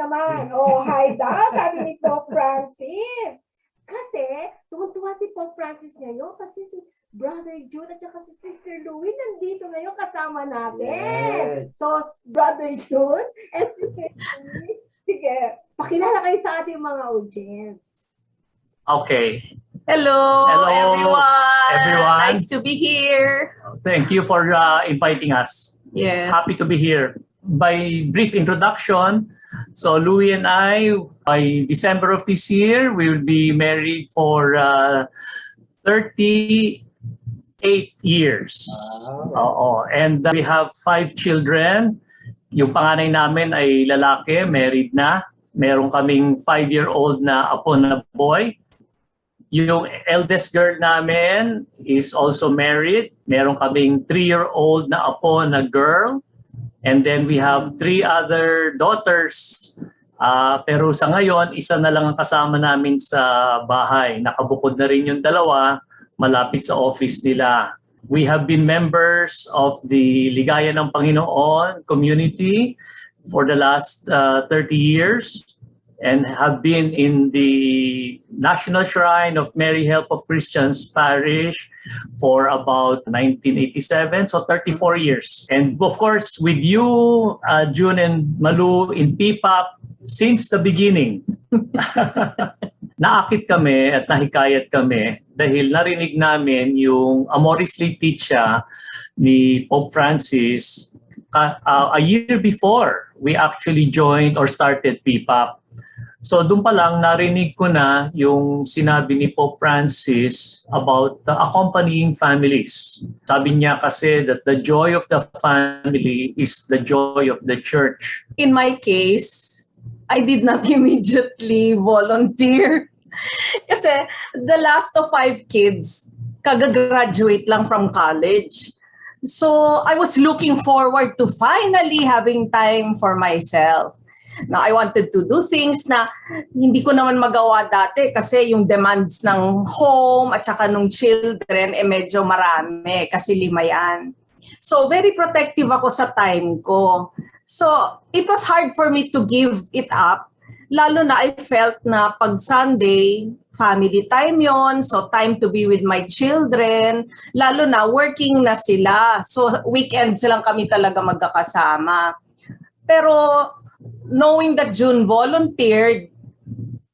naman. Oh, hi daw, sabi ni Pope Francis. Kasi, tuwang-tuwa si Pope Francis ngayon kasi si Brother Jun at saka si Sister Louie nandito ngayon kasama natin. Yes. So, Brother Jun and Sister Louie, sige, pakilala kayo sa ating mga audience. Okay. Hello, everyone. Nice to be here. Thank you for inviting us. Yes. Happy to be here. By brief introduction, so Louie and I, by December of this year, we will be married for 38 years. Wow. And we have 5 children. Yung panganay namin ay lalaki, married na. Meron kaming 5-year-old na apo na boy. Yung eldest girl namin is also married. Meron kaming 3-year-old na apo na girl. And then we have 3 other daughters. Pero sa ngayon, isa na lang ang kasama namin sa bahay. Nakabukod na rin yung dalawa, malapit sa office nila. We have been members of the Ligaya ng Panginoon community for the last 30 years. And have been in the National Shrine of Mary Help of Christians Parish for about 1987, so 34 years. And of course, with you, Jun and Malu in PPAP, since the beginning. Naakit kami at nahikayat kami dahil narinig namin yung AMORIS LAETITIA ni Pope Francis a year before we actually joined or started PPAP. So doon pa lang narinig ko na yung sinabi ni Pope Francis about accompanying families. Sabi niya kasi that the joy of the family is the joy of the church. In my case, I did not immediately volunteer. Kasi the last of 5 kids, kagagraduate lang from college. So I was looking forward to finally having time for myself. Now, I wanted to do things na hindi ko naman magawa dati kasi yung demands ng home at saka nung children medyo marami kasi 5 yan. So, very protective ako sa time ko. So, it was hard for me to give it up. Lalo na I felt na pag Sunday, family time yon, so time to be with my children. Lalo na working na sila. So, weekends lang kami talaga magkakasama. Pero, knowing that June volunteered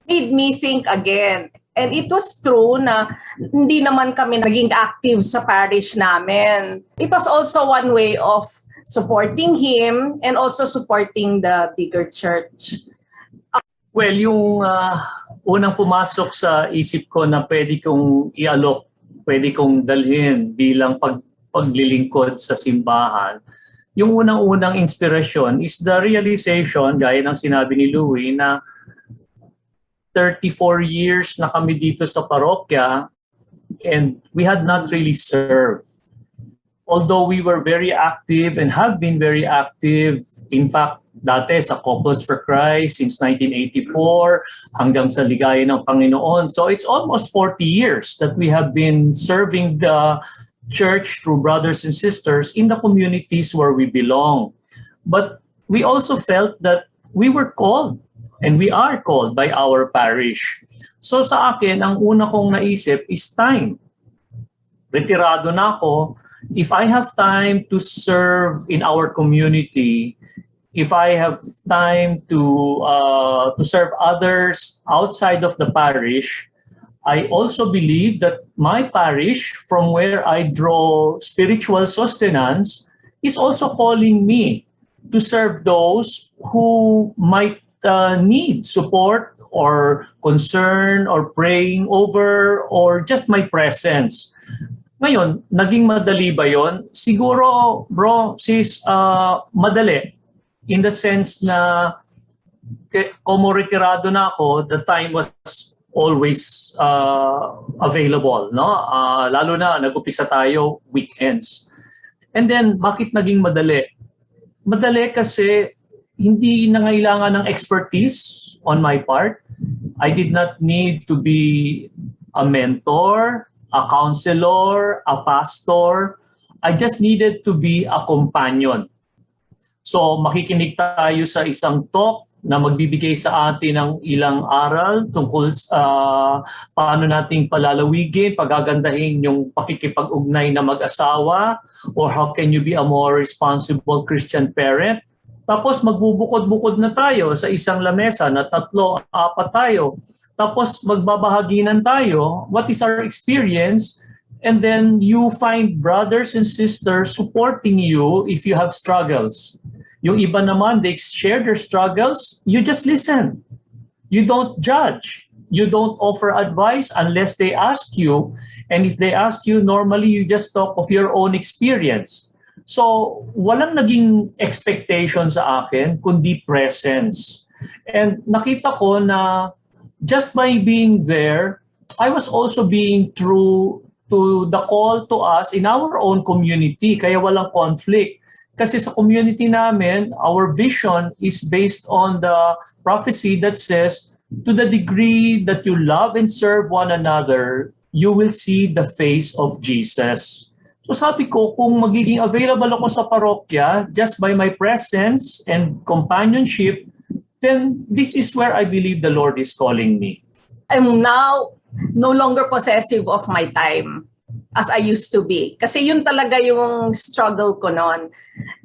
made me think again. And it was true na hindi naman kami naging active sa parish namin. It was also one way of supporting him and also supporting the bigger church. Well, yung unang pumasok sa isip ko na pwede kong ialok, pwede kong dalhin bilang paglilingkod sa simbahan, yung unang-unang inspirasyon is the realization, gaya ng sinabi ni Louie, na 34 years na kami dito sa parokya and we had not really served. Although we were very active and have been very active, in fact, dati sa Couples for Christ since 1984 hanggang sa Ligaya ng Panginoon. So it's almost 40 years that we have been serving the church through brothers and sisters in the communities where we belong. But we also felt that we were called and we are called by our parish. So sa akin, ang una kong naisip is time. Retirado na ako. If I have time to serve in our community, if I have time to serve others outside of the parish, I also believe that my parish, from where I draw spiritual sustenance, is also calling me to serve those who might need support or concern or praying over or just my presence. Ngayon, naging madali ba yon? Siguro, bro, sis, madali. In the sense na como retirado na ako, the time was always available, no? Lalo na nag-upisa tayo weekends. And then bakit naging madali? Madali kasi hindi nangailangan ng expertise on my part. I did not need to be a mentor, a counselor, a pastor. I just needed to be a companion. So makikinig tayo sa isang talk na magbibigay sa atin ng ilang aral tungkol sa paano nating palalawigin, pagagandahin yung pakikipag-ugnay na mag-asawa, or how can you be a more responsible Christian parent. Tapos magbubukod-bukod na tayo sa isang lamesa na 3, 4 tayo. Tapos magbabahaginan tayo, what is our experience? And then you find brothers and sisters supporting you if you have struggles. Yung iba naman, they share their struggles, you just listen. You don't judge. You don't offer advice unless they ask you. And if they ask you, normally you just talk of your own experience. So, walang naging expectation sa akin, kundi presence. And nakita ko na just by being there, I was also being true to the call to us in our own community, kaya walang conflict. Kasi sa community namin, our vision is based on the prophecy that says, to the degree that you love and serve one another, you will see the face of Jesus. So sabi ko, kung magiging available ako sa parokya just by my presence and companionship, then this is where I believe the Lord is calling me. I'm now no longer possessive of my time as I used to be. Kasi yun talaga yung struggle ko noon.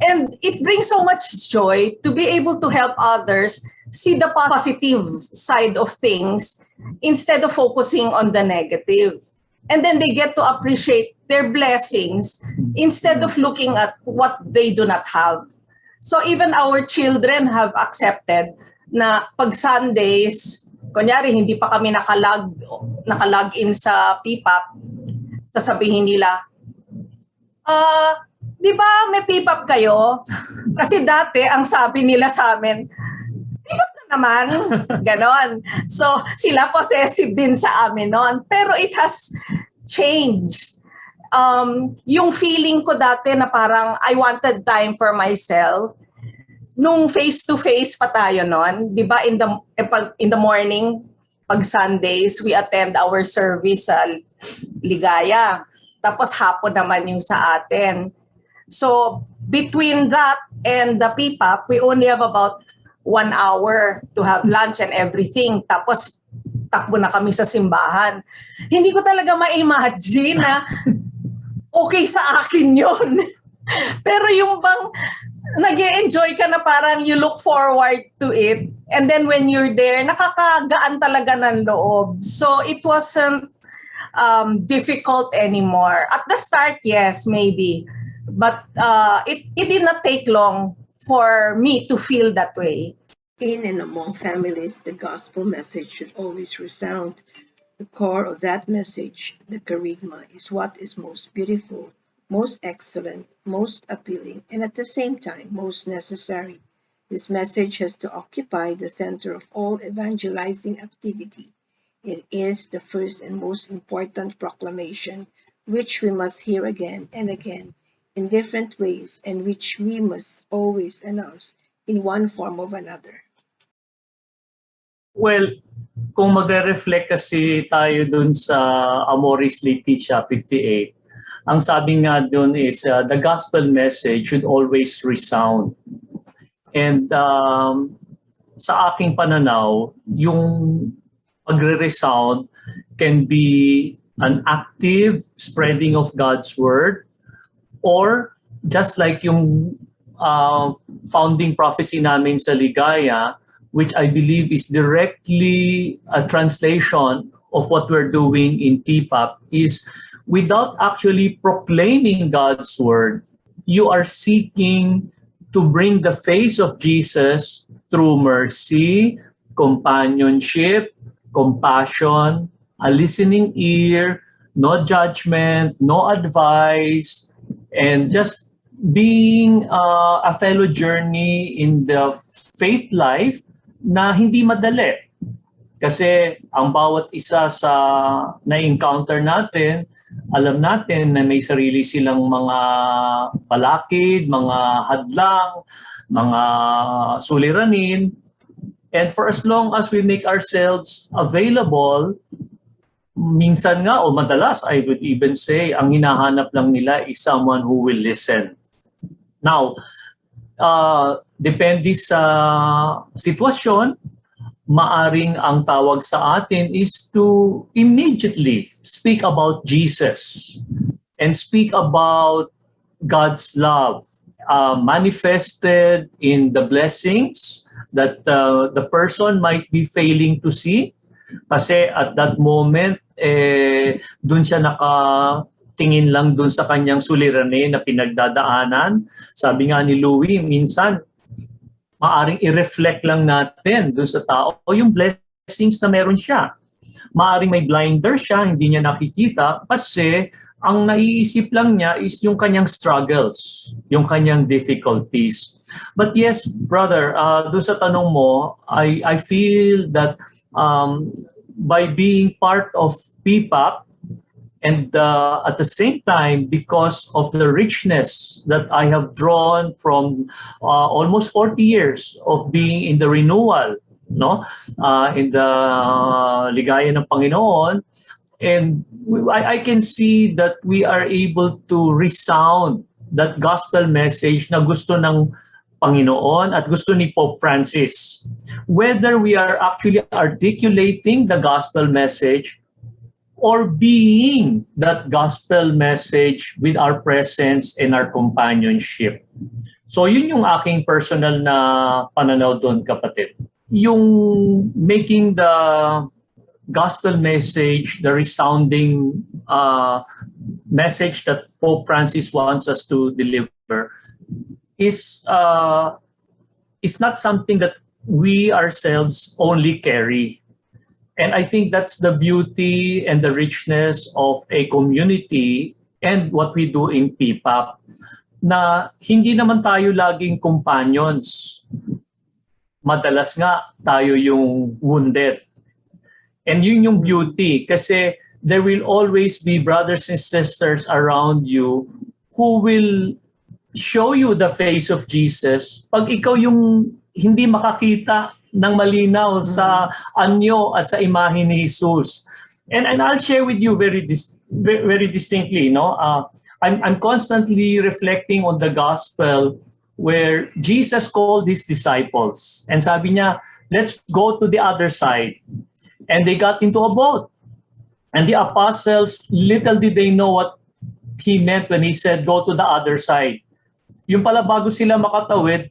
And it brings so much joy to be able to help others see the positive side of things instead of focusing on the negative. And then they get to appreciate their blessings instead of looking at what they do not have. So even our children have accepted na pag Sundays, kunyari hindi pa kami nakalog in sa PPAP, sasabihin nila, di ba may PPAP kayo? Kasi dati, ang sabi nila sa amin, PPAP na naman. Ganon. So, sila possessive din sa amin noon. Pero it has changed. Yung feeling ko dati na parang I wanted time for myself, nung face-to-face pa tayo noon, di ba in the morning, pag Sundays, we attend our service sa Ligaya. Tapos hapon naman yung sa atin. So, between that and the PPAP, we only have about 1 hour to have lunch and everything. Tapos, takbo na kami sa simbahan. Hindi ko talaga ma-imagine na okay sa akin yun. Pero yung bang nag-e-enjoy ka na parang you look forward to it. And then when you're there, nakakagaan talaga ng loob. So it wasn't difficult anymore. At the start, yes, maybe. But it did not take long for me to feel that way. In and among families, the gospel message should always resound. The core of that message, the kerygma, is what is most beautiful, most excellent, most appealing, and at the same time, most necessary. This message has to occupy the center of all evangelizing activity. It is the first and most important proclamation, which we must hear again and again in different ways, and which we must always announce in one form or another. Well, kung magre-reflect kasi tayo dun sa AMORIS LAETITIA 58, ang sabi nga dun is the gospel message should always resound. And sa aking pananaw, yung pagre-resound can be an active spreading of God's word, or just like yung founding prophecy namin sa Ligaya, which I believe is directly a translation of what we're doing in PPAP, is without actually proclaiming God's word, you are seeking to bring the face of Jesus through mercy, companionship, compassion, a listening ear, no judgment, no advice, and just being a fellow journey in the faith life na hindi madali. Kasi ang bawat isa sa na-encounter natin, alam natin na may sarili silang mga balakid, mga hadlang, mga suliranin. And for as long as we make ourselves available, minsan nga o madalas, I would even say, ang hinahanap lang nila is someone who will listen. Now, depende sa sitwasyon, maaring ang tawag sa atin is to immediately speak about Jesus and speak about God's love manifested in the blessings that the person might be failing to see. Kasi at that moment, dun siya nakatingin lang dun sa kanyang suliranin na pinagdadaanan. Sabi nga ni Louie, minsan, maaring i-reflect lang natin dun sa tao o yung blessings na meron siya. Maaring may blinder siya, hindi niya nakikita kasi ang naiisip lang niya is yung kanyang struggles, yung kanyang difficulties. But yes, brother, doon sa tanong mo, I feel that by being part of PPAP and at the same time, because of the richness that I have drawn from almost 40 years of being in the renewal, in the Ligaya ng Panginoon, and I can see that we are able to resound that gospel message na gusto ng Panginoon at gusto ni Pope Francis. Whether we are actually articulating the gospel message or being that gospel message with our presence and our companionship. So yun yung aking personal na pananaw doon, kapatid. Yung making the gospel message, the resounding message that Pope Francis wants us to deliver is not something that we ourselves only carry. And I think that's the beauty and the richness of a community and what we do in PPAP, na hindi naman tayo laging companions. Madalas nga tayo yung wounded. And yun yung beauty, kasi there will always be brothers and sisters around you who will show you the face of Jesus pag ikaw yung hindi makakita ng malinaw sa anyo at sa imahe ni Jesus. And I'll share with you very distinctly, I'm constantly reflecting on the gospel where Jesus called his disciples and sabi niya, let's go to the other side. And they got into a boat. And the apostles, little did they know what he meant when he said, go to the other side. Yung pala bago sila makatawid,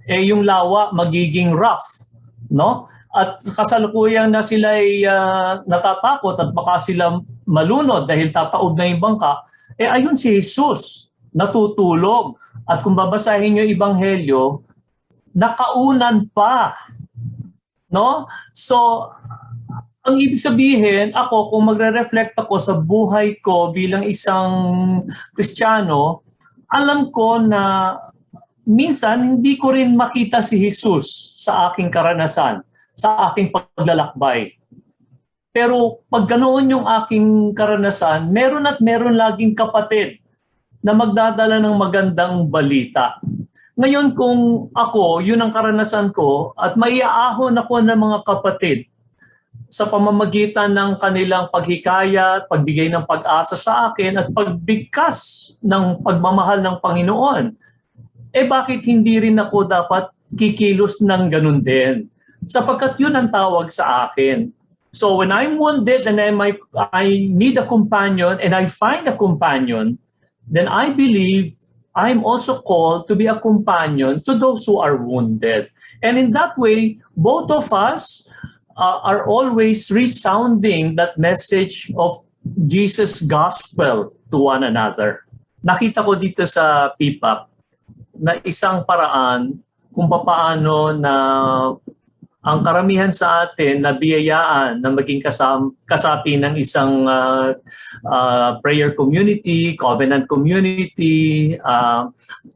yung lawa magiging rough. No? At kasalukuyang na sila ay natatakot at baka sila malunod dahil tataob na yung bangka, ayun si Jesus, natutulog. At kung babasahin yung Ebanghelyo, nakaunan pa. No? So, ang ibig sabihin, ako, kung magre-reflect ako sa buhay ko bilang isang Kristiyano, alam ko na minsan hindi ko rin makita si Jesus sa aking karanasan, sa aking paglalakbay. Pero pag ganoon yung aking karanasan, meron at meron laging kapatid na magdadala ng magandang balita. Ngayon kung ako, yun ang karanasan ko, at maiaahon ako ng mga kapatid sa pamamagitan ng kanilang paghikayat, pagbigay ng pag-asa sa akin at pagbigkas ng pagmamahal ng Panginoon, bakit hindi rin ako dapat kikilos ng ganun din? Sapagkat yun ang tawag sa akin. So when I'm wounded and I need a companion and I find a companion, then I believe I'm also called to be a companion to those who are wounded. And in that way, both of us are always resounding that message of Jesus' gospel to one another. Nakita ko dito sa PPAP na isang paraan kung paano na ang karamihan sa atin na biyayaan na maging kasapi ng isang prayer community, covenant community,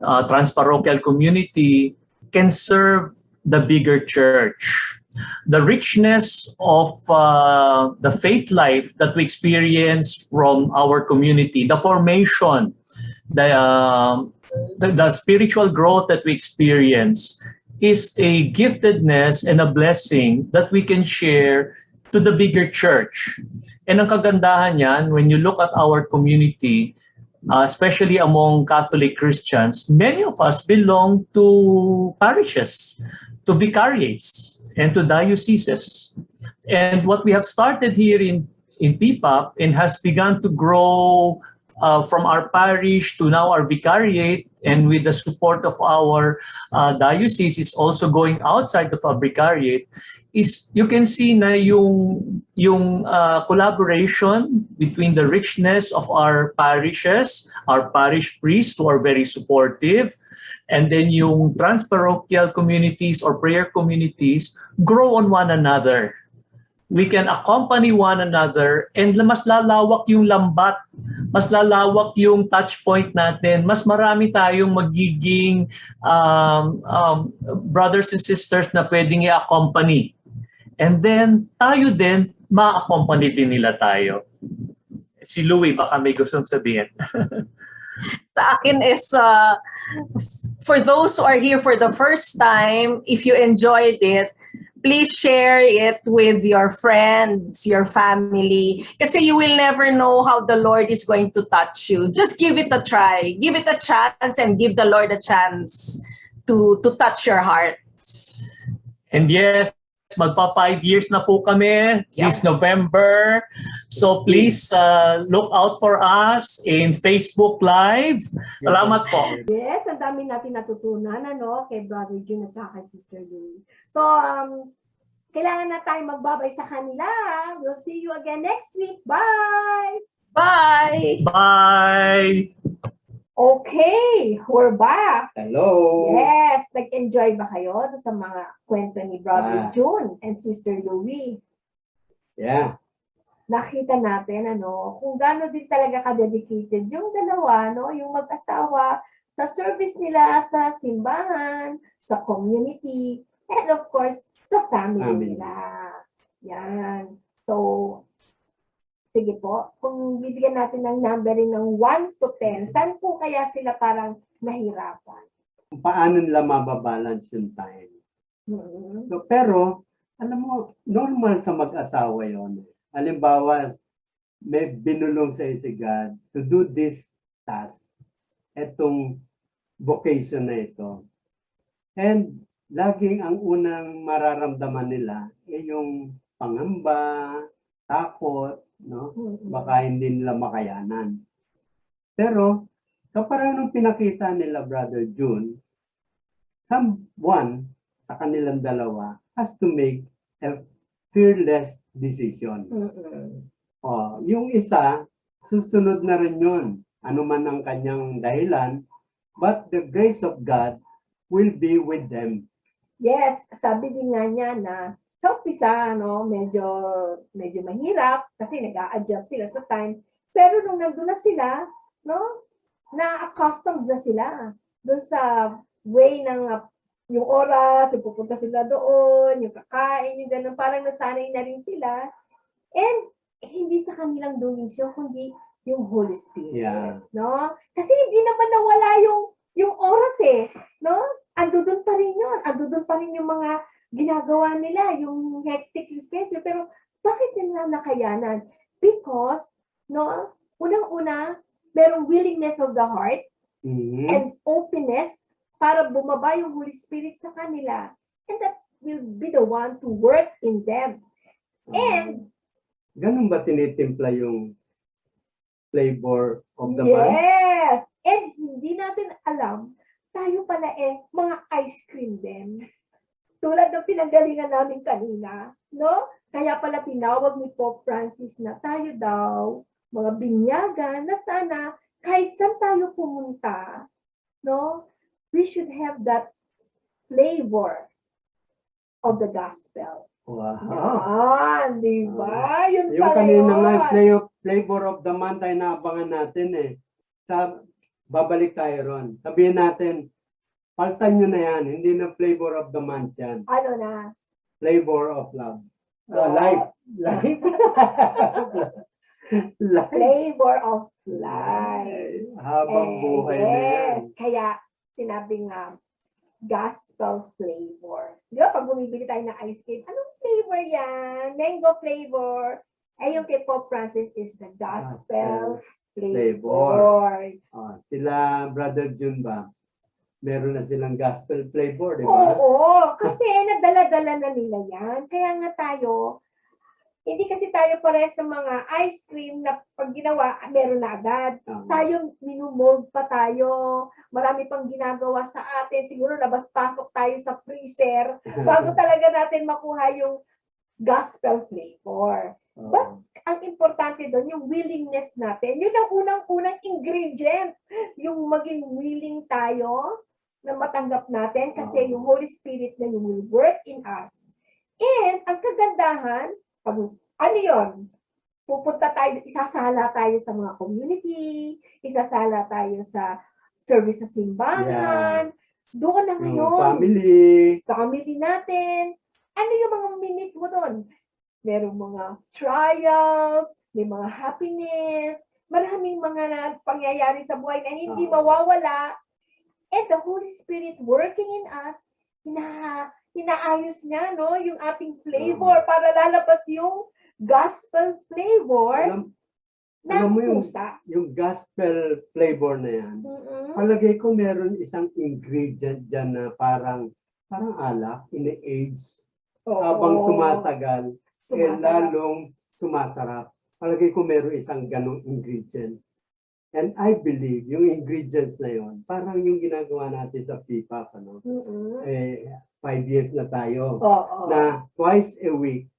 transparochial community can serve the bigger church. The richness of the faith life that we experience from our community, the formation, the spiritual growth that we experience is a giftedness and a blessing that we can share to the bigger church. And ang kagandahan niyan, when you look at our community, especially among Catholic Christians, many of us belong to parishes, to vicariates, and to dioceses. And what we have started here in PPAP and has begun to grow from our parish to now our vicariate, and with the support of our diocese is also going outside of our vicariate, is you can see na yung collaboration between the richness of our parishes, our parish priests who are very supportive, and then yung transparochial communities or prayer communities grow on one another. We can accompany one another, and mas lalawak yung lambat, mas lalawak yung touch point natin, mas marami tayong magiging brothers and sisters na pwedeng i-accompany. And then tayo din, ma-accompany din nila tayo. Si Louie, baka may gustong sabihin. Sa akin is, for those who are here for the first time, if you enjoyed it, please share it with your friends, your family, kasi you will never know how the Lord is going to touch you. Just give it a try. Give it a chance and give the Lord a chance to touch your hearts. And yes, magpa 5 years na po kami this November. So please look out for us in Facebook Live. Salamat po. Yes, ang dami natin natutunan kay Brother Jun at kay Sister Louie. So, kailangan na tayo magbabay sa kanila. We'll see you again next week. Bye! Bye! Bye! Okay, we're back. Hello. Yes, nag-enjoy ba kayo sa mga kwento ni Brother Ah. Jun and Sister Louie? Yeah. Nakita natin kung gaano din talaga ka-dedicated yung dalawa, yung mag-asawa sa service nila sa simbahan, sa community, and of course, sa family nila. Yan. So, sige po, kung bibigyan natin ng numbering ng 1 to 10, saan po kaya sila parang nahirapan? Paano nila mababalance yung time? Mhm. So, pero, alam mo, normal sa mag-asawa yon. Halimbawa, may binulong sa si God to do this task, etong vocation na ito. And laging ang unang mararamdaman nila ay yung pangamba, takot, baka hindi nila makayanan. Pero, kapag nung pinakita nila, Brother Jun, someone sa kanilang dalawa has to make a fearless decision. Yung isa, susunod na rin yun. Ano man ang kanyang dahilan, but the grace of God will be with them. Yes, sabi din nga niya na sa umpisa, medyo mahirap kasi nag-a-adjust sila sa time. Pero nung nandun na sila, na-accustomed na sila doon sa way ng yung oras, yung pupunta sila doon, yung kakain, yung gano'n, parang nasanay na rin sila. And hindi sa kanilang domisyon, kundi yung Holy Spirit. Yeah. Kasi hindi naman nawala yung oras andun pa rin yun. Andun pa rin yung mga ginagawa nila, yung hectic schedule. Pero bakit nila nakayanan? Because, unang-una, merong willingness of the heart and openness para bumaba yung Holy Spirit sa kanila. And that will be the one to work in them. And, ganun ba tinitimpla yung flavor of the month? yes! And hindi natin alam, tayo pala mga ice cream din. Tulad ng pinanggalingan namin kanina, Kaya pala tinawag ni Pope Francis na tayo daw, mga binyagan, na sana kahit saan tayo pumunta, we should have that flavor of the gospel. Wow. Di ba? Yun Yung pala kanina yun. nga, flavor of the month ay naabangan natin babalik tayo ron. Sabihin natin, paltan nyo na yan. Hindi na flavor of the month yan. Ano na? Flavor of love. Life. Life. Life. Flavor of life. Habang buhay na yan. Kaya sinabi nga, gospel flavor. Di ba, pag bumibili tayo ng ice cream, anong flavor yan? Mango flavor. Yung kay Pope Francis is the gospel flavor. Sila, Brother Jun ba? Meron na silang gospel flavor, di ba? Oo, kasi nadala-dala na nila yan. Kaya nga tayo, hindi kasi tayo pares ng mga ice cream na pag ginawa, meron na agad. Tayo, minumog pa tayo. Marami pang ginagawa sa atin. Siguro labas-pasok tayo sa freezer bago talaga natin makuha yung gospel flavor. But ang importante doon, yung willingness natin. Yun ang unang-unang ingredient. Yung maging willing tayo na matanggap natin kasi yung Holy Spirit na yung will work in us. And ang kagandahan, ano yun? Pupunta tayo, isasala tayo sa mga community, isasala tayo sa service sa simbahan. Doon na ngayon. Family natin. Ano yung mga minute mo doon? Merong mga trials, may mga happiness, maraming mga pangyayari sa buhay na hindi mawawala. And the Holy Spirit working in us, hinaayos niya, no, yung ating flavor para lalabas yung gospel flavor alam mo pusa. Yung gospel flavor na yan, palagay ko meron isang ingredient dyan na parang alak, in-age, habang tumatagal, lalong sumasarap. Palagay ko meron isang ganong ingredient. And I believe, yung ingredients na yon, parang yung ginagawa natin sa PPAP, 5 years na tayo, na twice a week,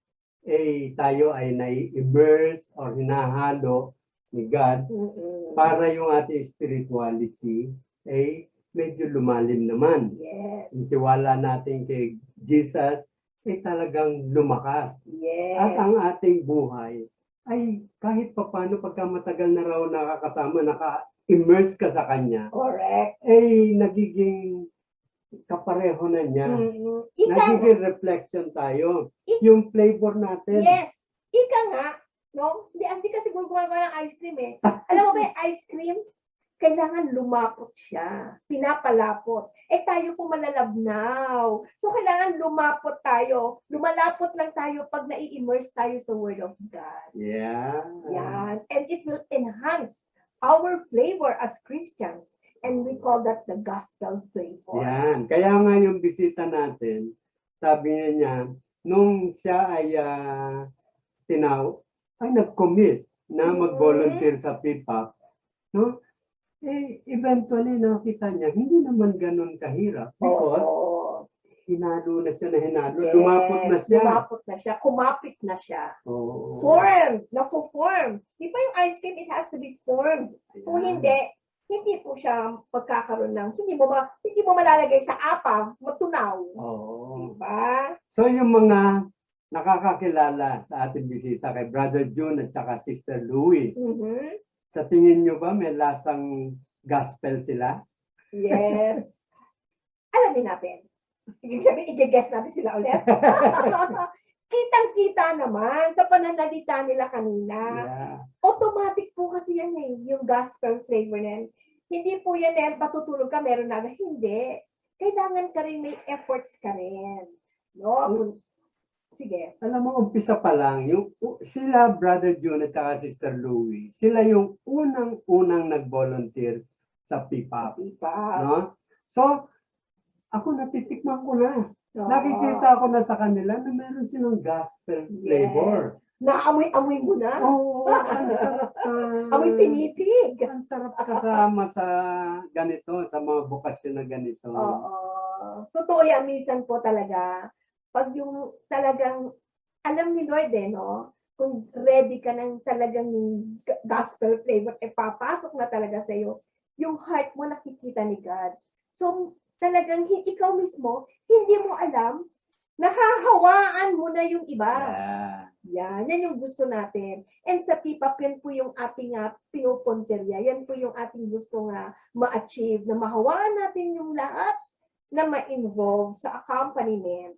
tayo ay nai-immerse or hinahalo ni God para yung ating spirituality ay medyo lumalim naman. Yes. Yung tiwala natin kay Jesus ay talagang lumakas. Yes. At ang ating buhay ay kahit papano pagka matagal na raw nakakasama, naka-immerse ka sa Kanya, Correct. ay nagiging kapareho na niya. Nagiging reflection tayo. Yung flavor natin. Yes. Ika nga, no? Hindi kasi gumagawa ng ice cream eh. Alam mo ba yung ice cream? Kailangan lumapot siya. Pinapalapot. Tayo po malalabnaw. So, kailangan lumapot tayo. Lumalapot lang tayo pag nai-immerse tayo sa Word of God. Yeah. Yan. And it will enhance our flavor as Christians. And we call that the gospel flavor. Yan. Kaya nga yung bisita natin, sabi niya, nung siya ay nag-commit na mag-volunteer sa PPAP, no? Eventually nakita niya, hindi naman ganun kahirap because hinalo na siya na hinalo, lumapot na siya. Lumapot na siya, kumapit na siya. Oh. Formed, na-form. Di ba yung ice cream, it has to be formed. Kung hindi po siya pagkakaroon ng, hindi mo malalagay sa apa, matunaw. Diba? So yung mga nakakakilala sa ating bisita kay Brother Jun at saka Sister Louie, sa tingin nyo ba may lasang gospel sila? Yes. Alamin natin. Ibig sabihin, i-guess natin sila ulit. Kitang-kita naman sa pananalita nila kanina. Yeah. Automatic po kasi yan yung gospel flavor na yan. Hindi po yan patutulog ka, meron na. Hindi. Kailangan ka rin, may efforts ka rin. No? Sige. Alam mo, umpisa pa lang, sila, Brother Jun at saka Sister Louie, sila yung unang nag-volunteer sa PPAP. No? So, ako natitikman ko na. Nakikita ko na sa kanila na meron silang gospel flavor. Naamoy-amoy mo na. Oo. Ang sarap. Amoy pinipig. Ang sarap kasama sa ganito, sa mga bukasyon na ganito. Oo. Totoo yan, minsan po talaga. Pag yung talagang, alam ni Lord no? Kung ready ka ng talagang gospel flavor, papasok na talaga sa iyo. Yung heart mo nakikita ni God. So, talagang ikaw mismo, hindi mo alam, nahahawaan mo na yung iba. Yan yung gusto natin. And sa PPAP, yan po yung ating pinupunterya. Yan po yung ating gusto ma-achieve, na mahawaan natin yung lahat na ma-involve sa accompaniment.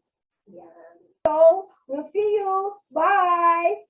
Yan. So, we'll see you. Bye!